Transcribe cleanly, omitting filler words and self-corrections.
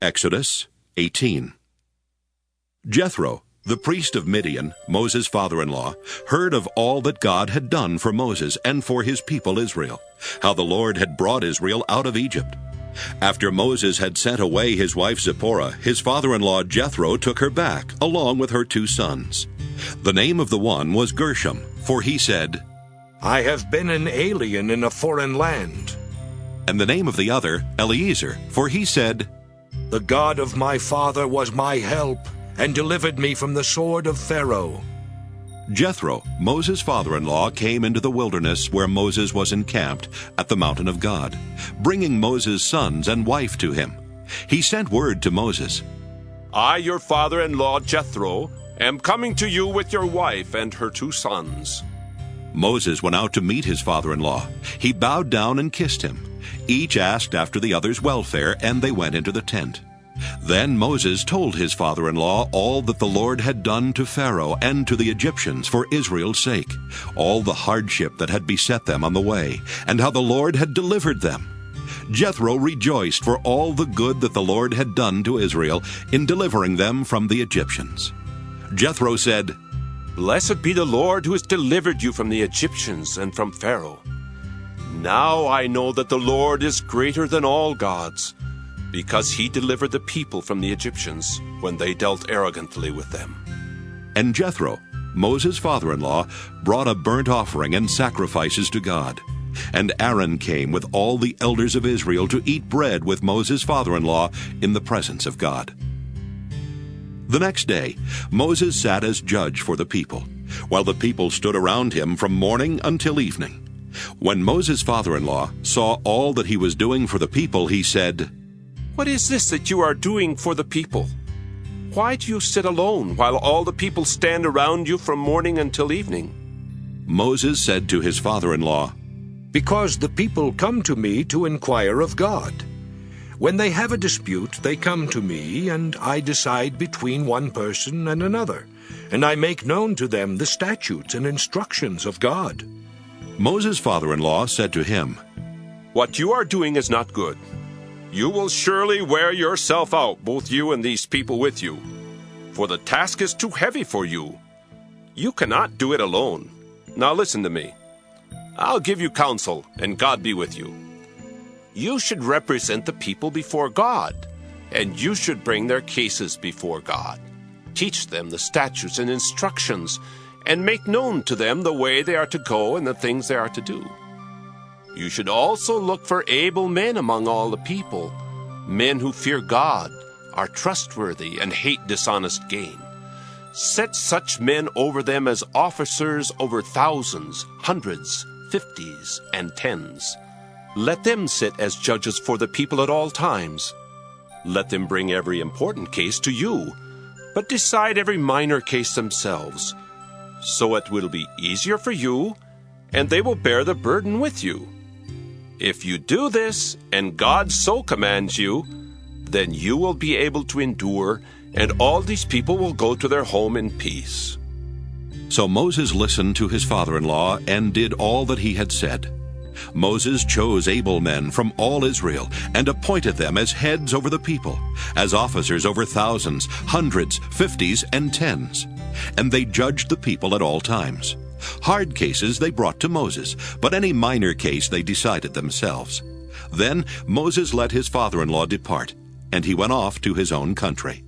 Exodus 18. Jethro, the priest of Midian, Moses' father-in-law, heard of all that God had done for Moses and for his people Israel, how the Lord had brought Israel out of Egypt. After Moses had sent away his wife Zipporah, his father-in-law Jethro took her back, along with her 2 sons. The name of the one was Gershom, for he said, "I have been an alien in a foreign land." And the name of the other, Eliezer, for he said, "The God of my father was my help, and delivered me from the sword of Pharaoh." Jethro, Moses' father-in-law, came into the wilderness where Moses was encamped at the mountain of God, bringing Moses' sons and wife to him. He sent word to Moses, "I, your father-in-law Jethro, am coming to you with your wife and her 2 sons." Moses went out to meet his father-in-law. He bowed down and kissed him. Each asked after the other's welfare, and they went into the tent. Then Moses told his father-in-law all that the Lord had done to Pharaoh and to the Egyptians for Israel's sake, all the hardship that had beset them on the way, and how the Lord had delivered them. Jethro rejoiced for all the good that the Lord had done to Israel in delivering them from the Egyptians. Jethro said, "Blessed be the Lord who has delivered you from the Egyptians and from Pharaoh. Now I know that the Lord is greater than all gods, because he delivered the people from the Egyptians when they dealt arrogantly with them." And Jethro, Moses' father-in-law, brought a burnt offering and sacrifices to God. And Aaron came with all the elders of Israel to eat bread with Moses' father-in-law in the presence of God. The next day, Moses sat as judge for the people, while the people stood around him from morning until evening. When Moses' father-in-law saw all that he was doing for the people, he said, "What is this that you are doing for the people? Why do you sit alone while all the people stand around you from morning until evening?" Moses said to his father-in-law, "Because the people come to me to inquire of God. When they have a dispute, they come to me, and I decide between one person and another, and I make known to them the statutes and instructions of God." Moses' father-in-law said to him, "What you are doing is not good. You will surely wear yourself out, both you and these people with you, for the task is too heavy for you. You cannot do it alone. Now listen to me. I'll give you counsel, and God be with you. You should represent the people before God, and you should bring their cases before God. Teach them the statutes and instructions, and make known to them the way they are to go and the things they are to do. You should also look for able men among all the people, men who fear God, are trustworthy, and hate dishonest gain. Set such men over them as officers over thousands, hundreds, 50s, and 10s. Let them sit as judges for the people at all times. Let them bring every important case to you, but decide every minor case themselves. So it will be easier for you, and they will bear the burden with you. If you do this, and God so commands you, then you will be able to endure, and all these people will go to their home in peace." So Moses listened to his father-in-law and did all that he had said. Moses chose able men from all Israel and appointed them as heads over the people, as officers over thousands, hundreds, 50s, and 10s. And they judged the people at all times. Hard cases they brought to Moses, but any minor case they decided themselves. Then Moses let his father-in-law depart, and he went off to his own country.